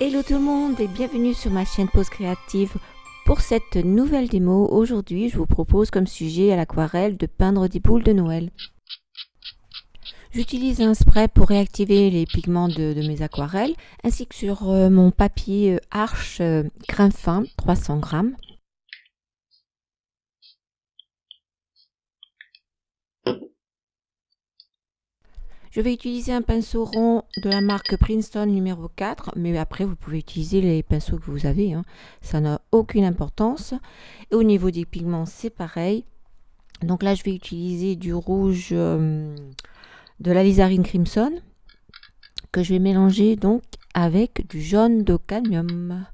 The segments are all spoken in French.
Hello tout le monde et bienvenue sur ma chaîne Pause Créative. Pour cette nouvelle démo, aujourd'hui je vous propose comme sujet à l'aquarelle de peindre des boules de Noël. J'utilise un spray pour réactiver les pigments de mes aquarelles, ainsi que sur mon papier Arche grain fin 300 grammes. Je vais utiliser un pinceau rond de la marque Princeton numéro 4, mais après vous pouvez utiliser les pinceaux que vous avez, ça n'a aucune importance. Et au niveau des pigments, c'est pareil. Donc là, je vais utiliser du rouge de l'Alizarine Crimson que je vais mélanger donc avec du jaune de cadmium.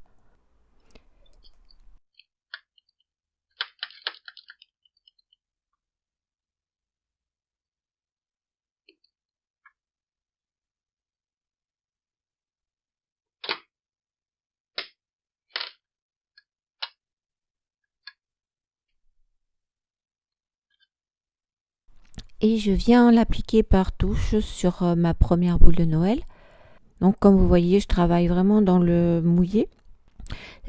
Et je viens l'appliquer par touche sur ma première boule de Noël. Donc comme vous voyez, je travaille vraiment dans le mouillé.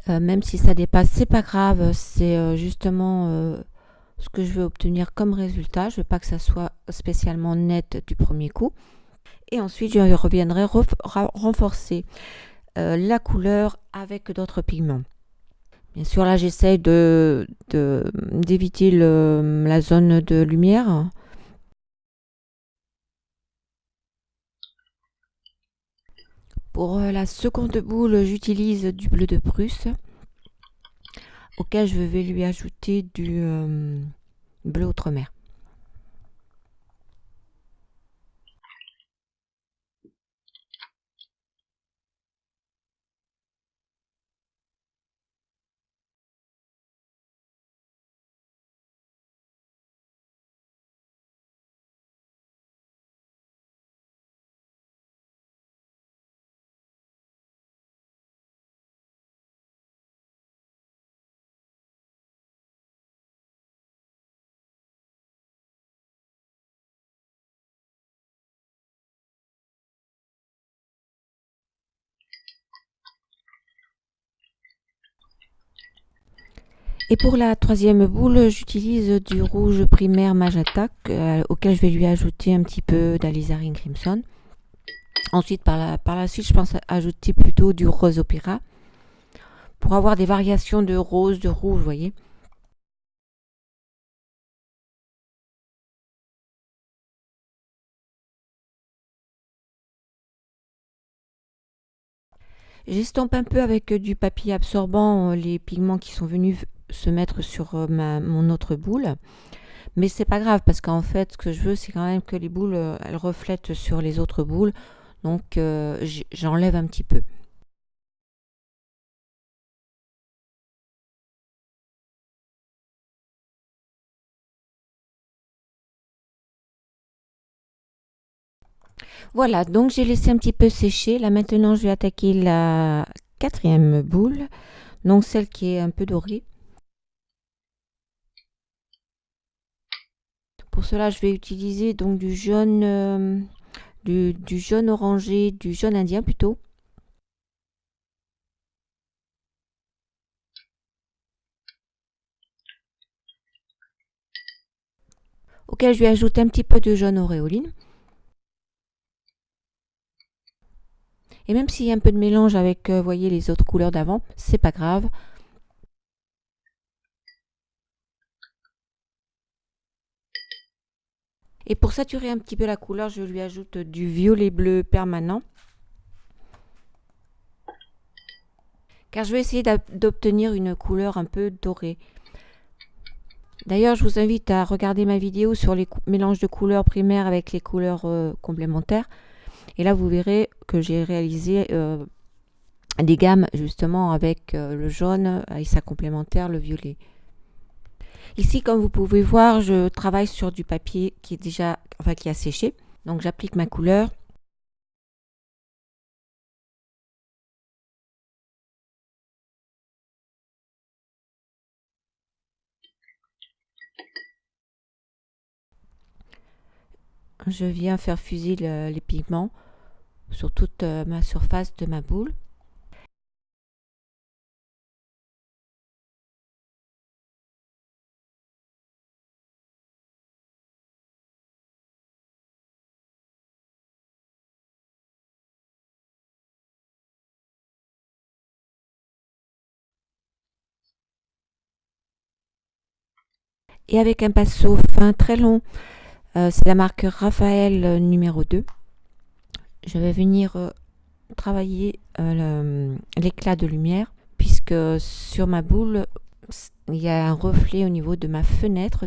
Même si ça dépasse, c'est pas grave, c'est justement ce que je veux obtenir comme résultat. Je veux pas que ça soit spécialement net du premier coup. Et ensuite, je reviendrai renforcer la couleur avec d'autres pigments. Bien sûr, là, j'essaye d'éviter la zone de lumière. Pour la seconde boule, j'utilise du bleu de Prusse, auquel je vais lui ajouter du bleu outre-mer. Et pour la troisième boule, j'utilise du rouge primaire magenta auquel je vais lui ajouter un petit peu d'alizarine crimson. Ensuite, par la suite, je pense ajouter plutôt du rose opéra pour avoir des variations de rose, de rouge, vous voyez. J'estompe un peu avec du papier absorbant les pigments qui sont venus se mettre sur mon autre boule. Mais c'est pas grave parce qu'en fait, ce que je veux, c'est quand même que les boules, elles reflètent sur les autres boules. Donc, j'enlève un petit peu. Voilà, donc j'ai laissé un petit peu sécher. Là, maintenant, je vais attaquer la quatrième boule. Donc, celle qui est un peu dorée. Pour cela, je vais utiliser donc du jaune, du jaune orangé, du jaune indien plutôt. Auquel je vais ajouter un petit peu de jaune auréoline. Et même s'il y a un peu de mélange avec, voyez, les autres couleurs d'avant, c'est pas grave. Et pour saturer un petit peu la couleur, je lui ajoute du violet bleu permanent. Car je vais essayer d'obtenir une couleur un peu dorée. D'ailleurs, je vous invite à regarder ma vidéo sur les mélanges de couleurs primaires avec les couleurs complémentaires. Et là, vous verrez que j'ai réalisé des gammes justement avec le jaune et sa complémentaire, le violet. Ici, comme vous pouvez voir, je travaille sur du papier qui est déjà, qui a séché. Donc, j'applique ma couleur. Je viens faire fuser les pigments sur toute ma surface de ma boule. et avec un pinceau fin très long. C'est la marque Raphaël numéro 2. Je vais venir travailler l'éclat de lumière puisque sur ma boule, il y a un reflet au niveau de ma fenêtre.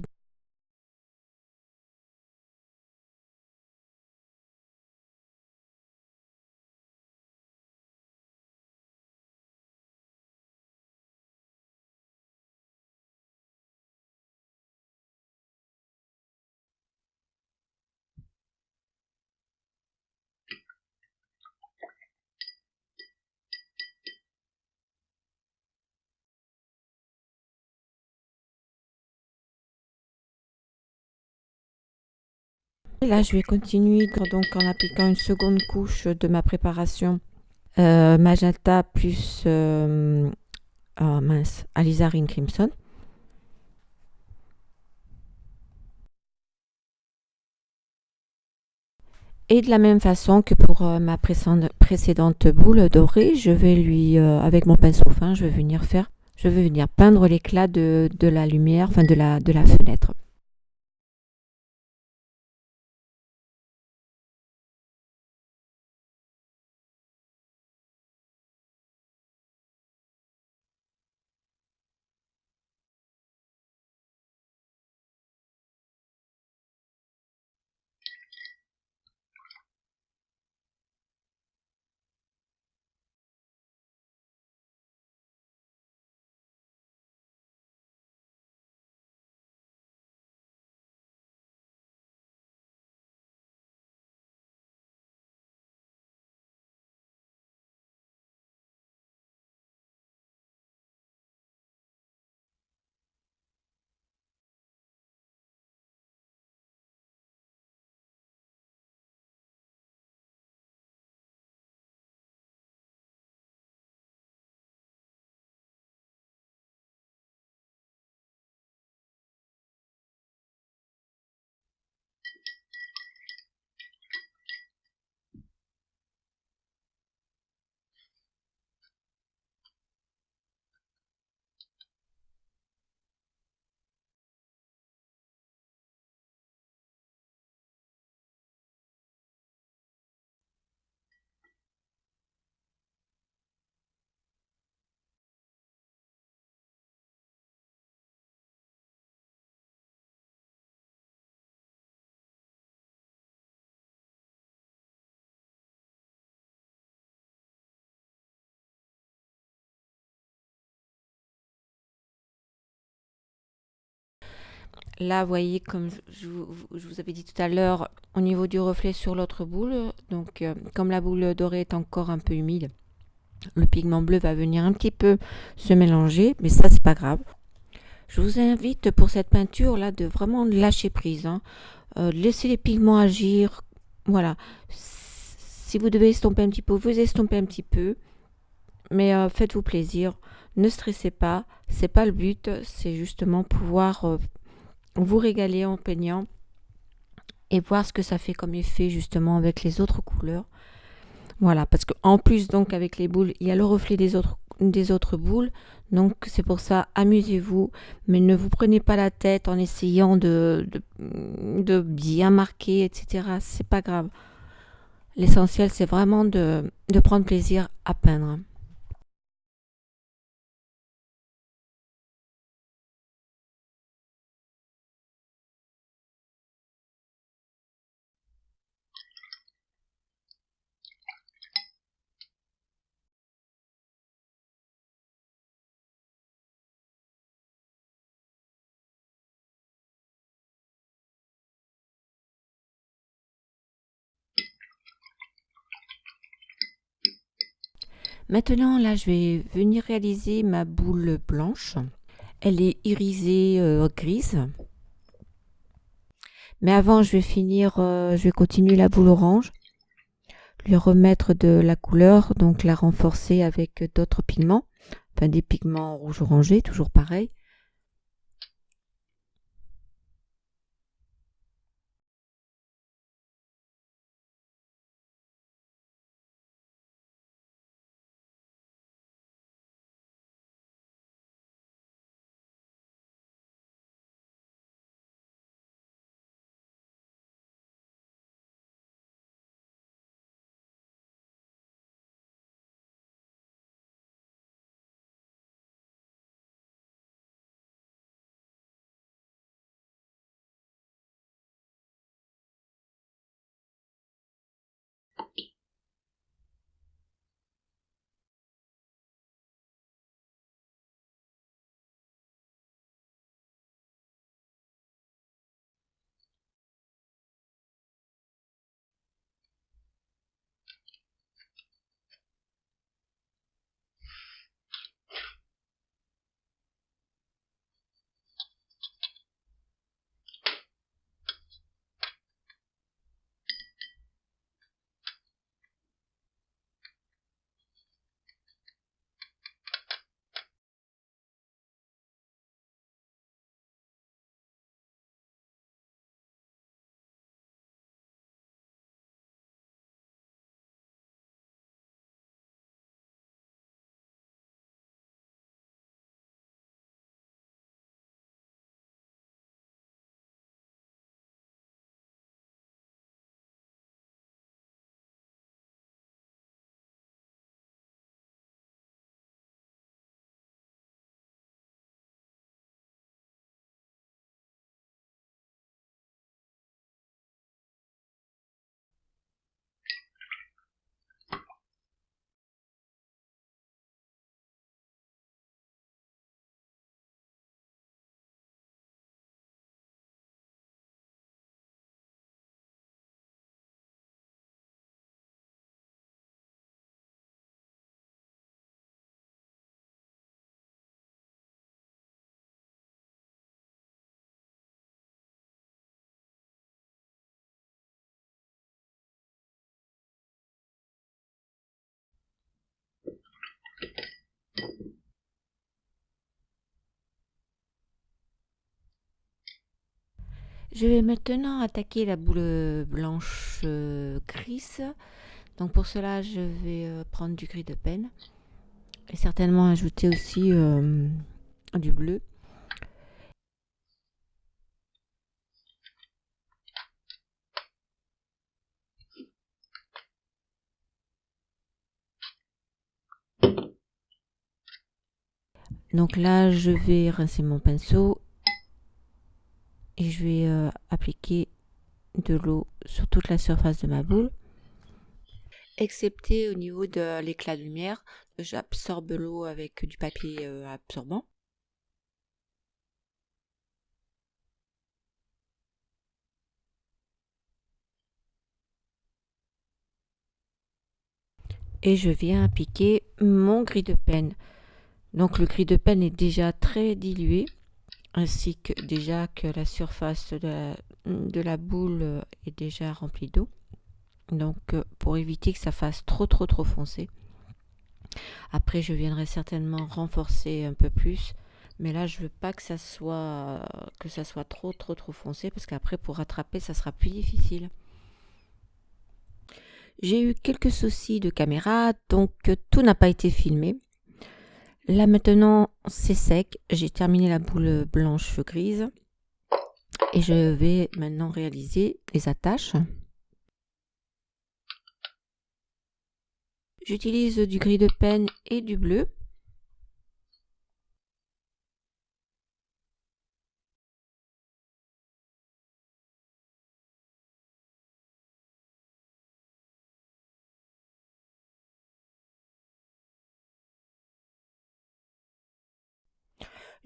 Et là, je vais continuer donc en appliquant une seconde couche de ma préparation magenta plus alizarin crimson. Et de la même façon que pour ma précédente boule dorée, je vais avec mon pinceau fin, je vais venir peindre l'éclat de la lumière, enfin de la fenêtre. Là, vous voyez, comme je vous avais dit tout à l'heure, au niveau du reflet sur l'autre boule, donc comme la boule dorée est encore un peu humide, le pigment bleu va venir un petit peu se mélanger, mais ça, c'est pas grave. Je vous invite pour cette peinture là de vraiment lâcher prise, hein. Laissez les pigments agir. Voilà. Si vous devez estomper un petit peu, vous estompez un petit peu, mais faites-vous plaisir. Ne stressez pas, c'est pas le but, c'est justement pouvoir vous régaler en peignant et voir ce que ça fait comme effet justement avec les autres couleurs. Voilà, parce qu'en plus donc avec les boules, il y a le reflet des autres boules. Donc c'est pour ça, amusez-vous, mais ne vous prenez pas la tête en essayant de bien marquer, etc. C'est pas grave. L'essentiel, c'est vraiment de prendre plaisir à peindre. Maintenant, là, je vais venir réaliser ma boule blanche. Elle est irisée grise. Mais avant, je vais continuer la boule orange, lui remettre de la couleur, donc la renforcer avec d'autres pigments, enfin des pigments rouge orangé, toujours pareil. Je vais maintenant attaquer la boule blanche grise. Donc pour cela, je vais prendre du gris de peine et certainement ajouter aussi du bleu. Donc là, je vais rincer mon pinceau et je vais appliquer de l'eau sur toute la surface de ma boule, excepté au niveau de l'éclat de lumière. J'absorbe l'eau avec du papier absorbant. Et je viens appliquer mon gris de peine. Donc le gris de peine est déjà très dilué, ainsi que déjà que la surface de la boule est déjà remplie d'eau. Donc pour éviter que ça fasse trop foncé. Après je viendrai certainement renforcer un peu plus, mais là je veux pas que ça soit trop foncé, parce qu'après pour rattraper ça sera plus difficile. J'ai eu quelques soucis de caméra, donc tout n'a pas été filmé. Là maintenant c'est sec, j'ai terminé la boule blanche grise et je vais maintenant réaliser les attaches. J'utilise du gris de peine et du bleu.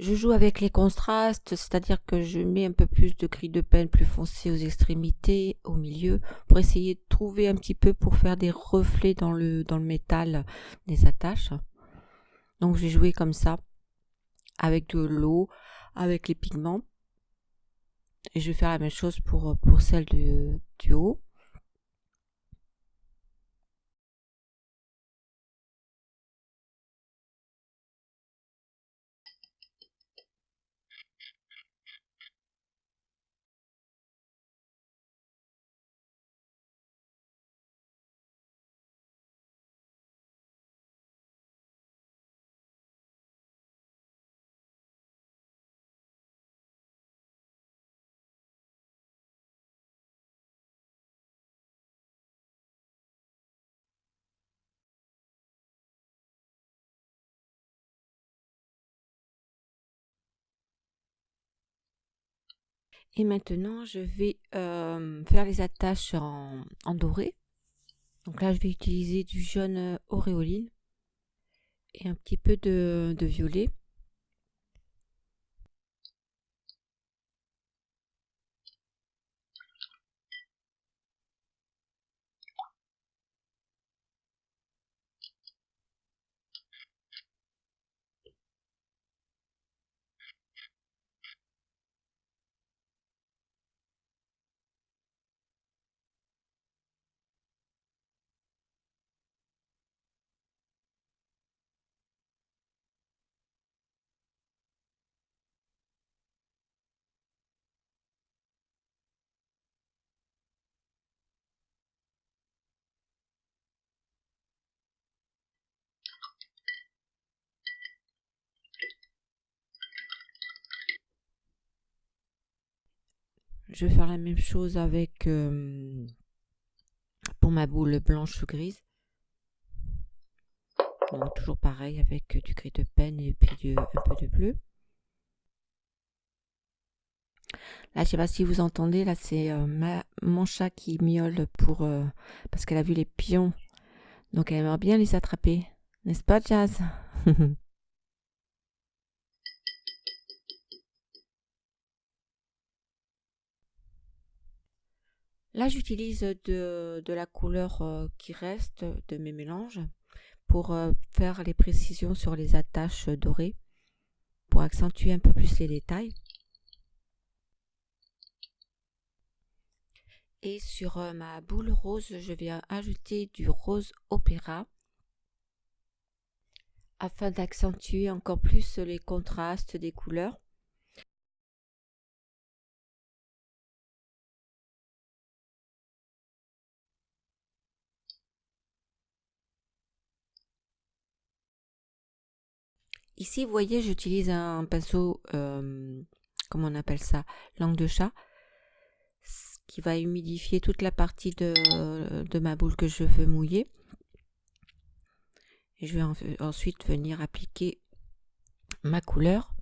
Je joue avec les contrastes, c'est-à-dire que je mets un peu plus de gris de peine plus foncé aux extrémités, au milieu, pour essayer de trouver un petit peu, pour faire des reflets dans le métal des attaches. Donc je vais jouer comme ça, avec de l'eau, avec les pigments. Et je vais faire la même chose pour celle du haut. Et maintenant, je vais faire les attaches en doré. Donc là, je vais utiliser du jaune auréoline et un petit peu de violet. Je vais faire la même chose avec pour ma boule blanche ou grise. Donc toujours pareil, avec du gris de peine et puis un peu de bleu. Là, je sais pas si vous entendez, là c'est mon chat qui miaule parce qu'elle a vu les pions. Donc elle aimerait bien les attraper. N'est-ce pas, Jazz? Là, j'utilise de la couleur qui reste de mes mélanges pour faire les précisions sur les attaches dorées, pour accentuer un peu plus les détails. Et sur ma boule rose, je vais ajouter du rose opéra afin d'accentuer encore plus les contrastes des couleurs. Ici, vous voyez, j'utilise un pinceau, comment on appelle ça, langue de chat, qui va humidifier toute la partie de ma boule que je veux mouiller. Et je vais ensuite venir appliquer ma couleur.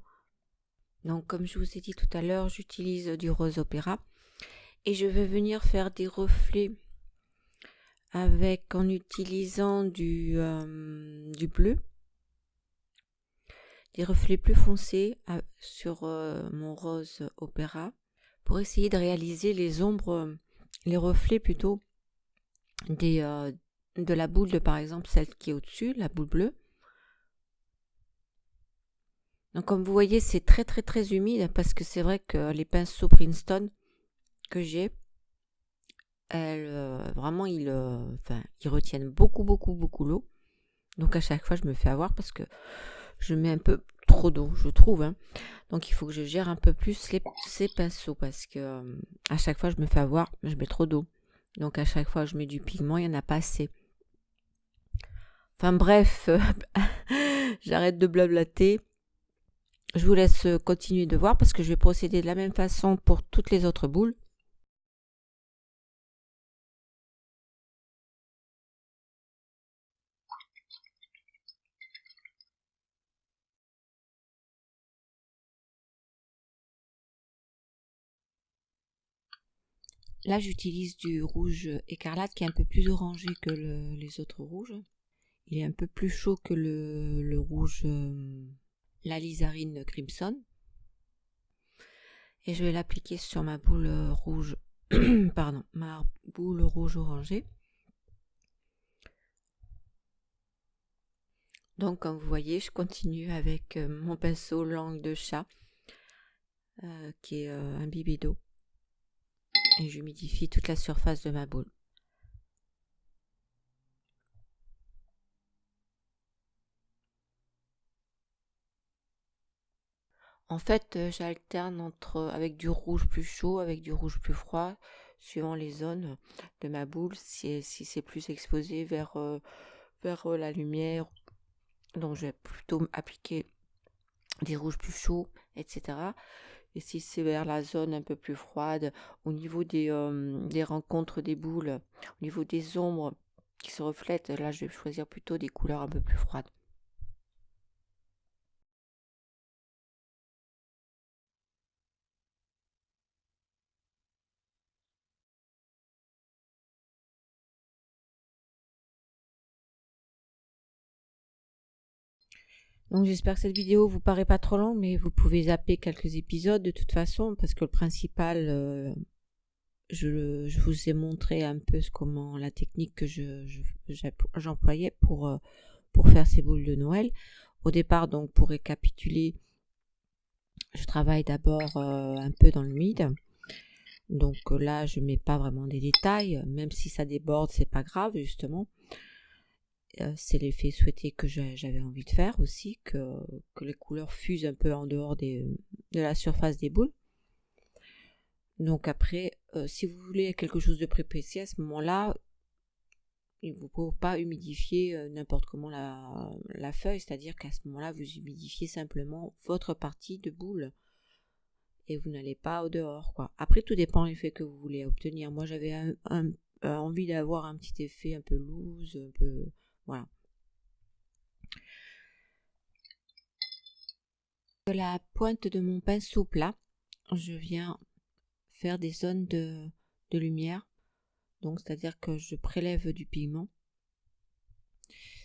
Donc, comme je vous ai dit tout à l'heure, j'utilise du rose opéra. Et je vais venir faire des reflets en utilisant du bleu. Des reflets plus foncés sur mon rose opéra pour essayer de réaliser les ombres, les reflets plutôt de la boule par exemple celle qui est au-dessus, la boule bleue. Donc comme vous voyez, c'est très très très humide parce que c'est vrai que les pinceaux Princeton que j'ai, vraiment ils retiennent beaucoup l'eau. Donc à chaque fois je me fais avoir parce que je mets un peu trop d'eau, je trouve. Hein. Donc il faut que je gère un peu plus ces pinceaux parce que à chaque fois je me fais avoir, je mets trop d'eau. Donc à chaque fois je mets du pigment, il n'y en a pas assez. Enfin bref, j'arrête de blablater. Je vous laisse continuer de voir parce que je vais procéder de la même façon pour toutes les autres boules. Là, j'utilise du rouge écarlate qui est un peu plus orangé que les autres rouges. Il est un peu plus chaud que le rouge l'alizarine crimson. Et je vais l'appliquer sur ma boule rouge, pardon, ma boule rouge orangée. Donc, comme vous voyez, je continue avec mon pinceau langue de chat, qui est imbibé d'eau. Et j'humidifie toute la surface de ma boule. En fait, j'alterne avec du rouge plus chaud, avec du rouge plus froid, suivant les zones de ma boule. Si c'est plus exposé vers la lumière, donc je vais plutôt appliquer des rouges plus chauds, etc. Et si c'est vers la zone un peu plus froide, au niveau des rencontres des boules, au niveau des ombres qui se reflètent, là je vais choisir plutôt des couleurs un peu plus froides. Donc j'espère que cette vidéo vous paraît pas trop longue, mais vous pouvez zapper quelques épisodes de toute façon, parce que le principal, je vous ai montré un peu comment la technique que j'employais pour faire ces boules de Noël. Au départ, donc pour récapituler, je travaille d'abord un peu dans l'humide. Donc là, je mets pas vraiment des détails, même si ça déborde, c'est pas grave justement. C'est l'effet souhaité que j'avais envie de faire aussi, que les couleurs fusent un peu en dehors de la surface des boules. Donc après, si vous voulez quelque chose de pré-précis à ce moment-là, il ne faut pas humidifier n'importe comment la feuille, c'est-à-dire qu'à ce moment-là, vous humidifiez simplement votre partie de boule et vous n'allez pas au dehors, quoi. Après, tout dépend de l'effet que vous voulez obtenir. Moi, j'avais envie d'avoir un petit effet un peu loose, un peu... Voilà. De la pointe de mon pinceau plat, je viens faire des zones de lumière. Donc, c'est-à-dire que je prélève du pigment.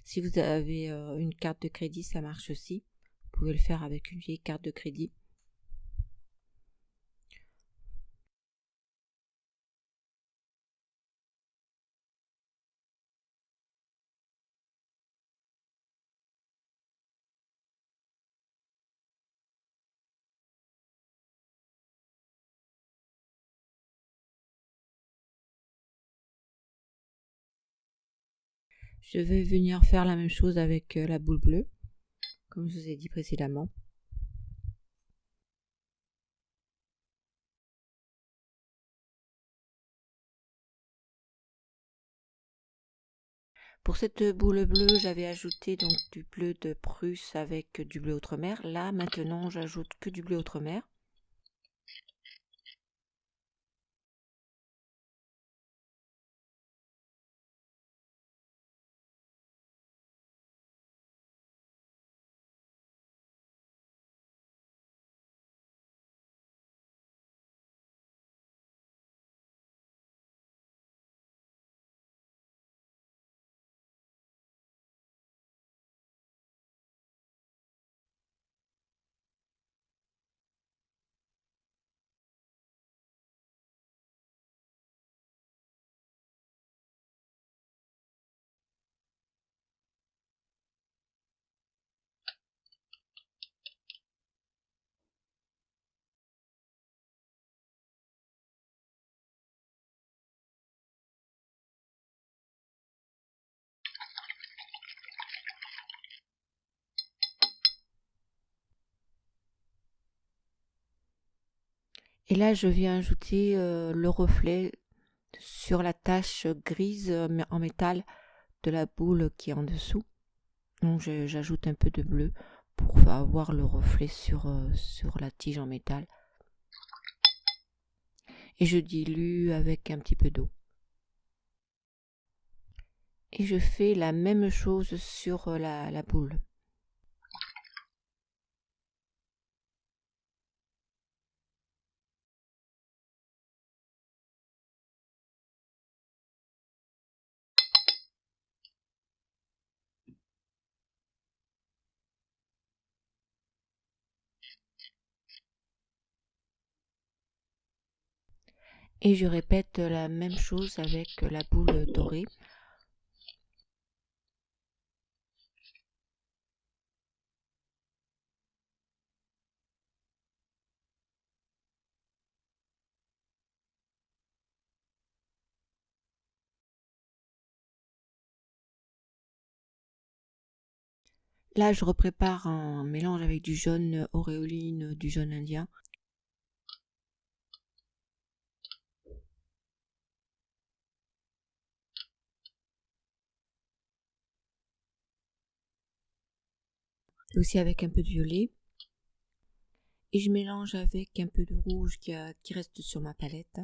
Si vous avez une carte de crédit, ça marche aussi. Vous pouvez le faire avec une vieille carte de crédit. Je vais venir faire la même chose avec la boule bleue, comme je vous ai dit précédemment. Pour cette boule bleue, j'avais ajouté donc du bleu de Prusse avec du bleu Outremer. Là, maintenant, j'ajoute que du bleu Outremer. Et là, je viens ajouter le reflet sur la tache grise en métal de la boule qui est en dessous. Donc j'ajoute un peu de bleu pour avoir le reflet sur la tige en métal. Et je dilue avec un petit peu d'eau. Et je fais la même chose sur la boule. Et je répète la même chose avec la boule dorée. Là, je reprépare un mélange avec du jaune auréoline, du jaune indien. Aussi avec un peu de violet. Et je mélange avec un peu de rouge qui reste sur ma palette.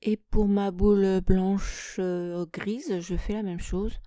Et pour ma boule blanche grise, je fais la même chose.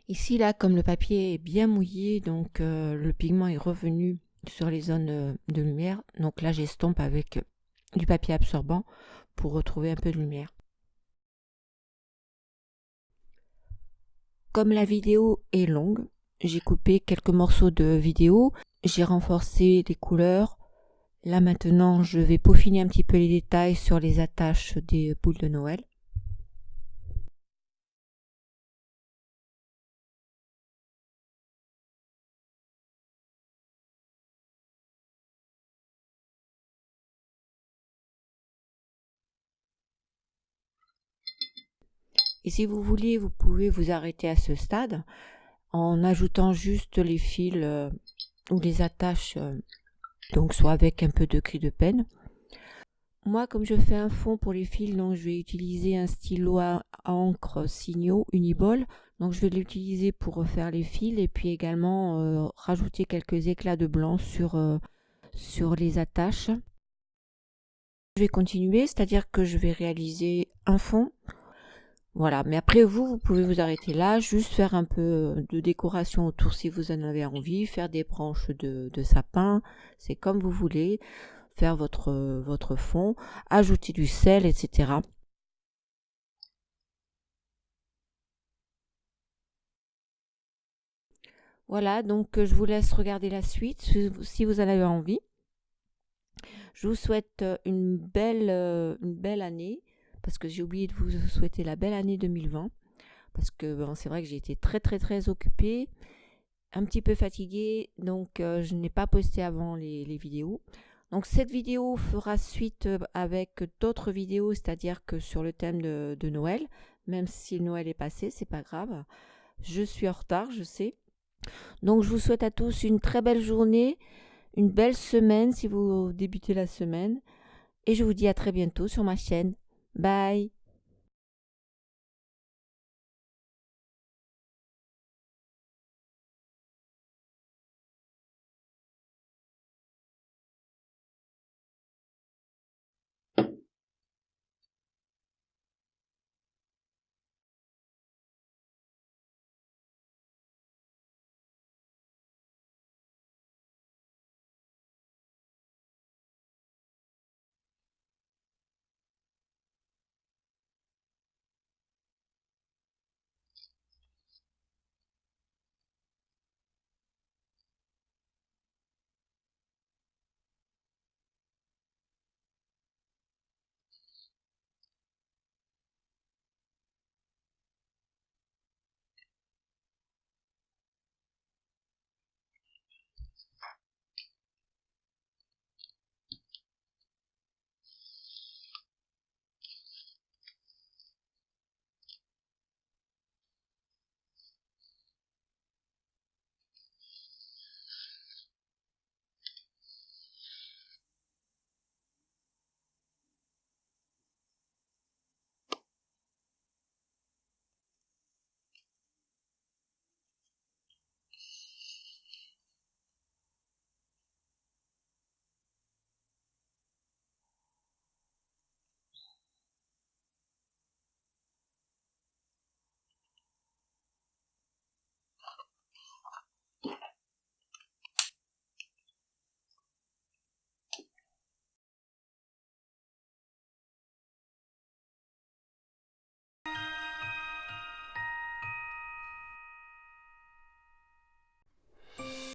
Ici, là, comme le papier est bien mouillé, donc le pigment est revenu sur les zones de lumière. Donc là, j'estompe avec du papier absorbant pour retrouver un peu de lumière. Comme la vidéo est longue, j'ai coupé quelques morceaux de vidéo, j'ai renforcé les couleurs. Là maintenant, je vais peaufiner un petit peu les détails sur les attaches des boules de Noël. Et si vous voulez, vous pouvez vous arrêter à ce stade en ajoutant juste les fils ou les attaches, donc soit avec un peu de cri de peine. Moi, comme je fais un fond pour les fils, donc je vais utiliser un stylo à encre Signo Uniball. Donc je vais l'utiliser pour refaire les fils et puis également rajouter quelques éclats de blanc sur les attaches. Je vais continuer, c'est-à-dire que je vais réaliser un fond. Voilà, mais après vous pouvez vous arrêter là, juste faire un peu de décoration autour si vous en avez envie, faire des branches de sapin, c'est comme vous voulez, faire votre fond, ajouter du sel, etc. Voilà, donc je vous laisse regarder la suite si vous en avez envie. Je vous souhaite une belle année, parce que j'ai oublié de vous souhaiter la belle année 2020. Parce que bon, c'est vrai que j'ai été très très très occupée, un petit peu fatiguée, donc je n'ai pas posté avant les vidéos. Donc cette vidéo fera suite avec d'autres vidéos, c'est-à-dire que sur le thème de Noël, même si Noël est passé, c'est pas grave. Je suis en retard, je sais. Donc je vous souhaite à tous une très belle journée, une belle semaine si vous débutez la semaine, et je vous dis à très bientôt sur ma chaîne. Bye!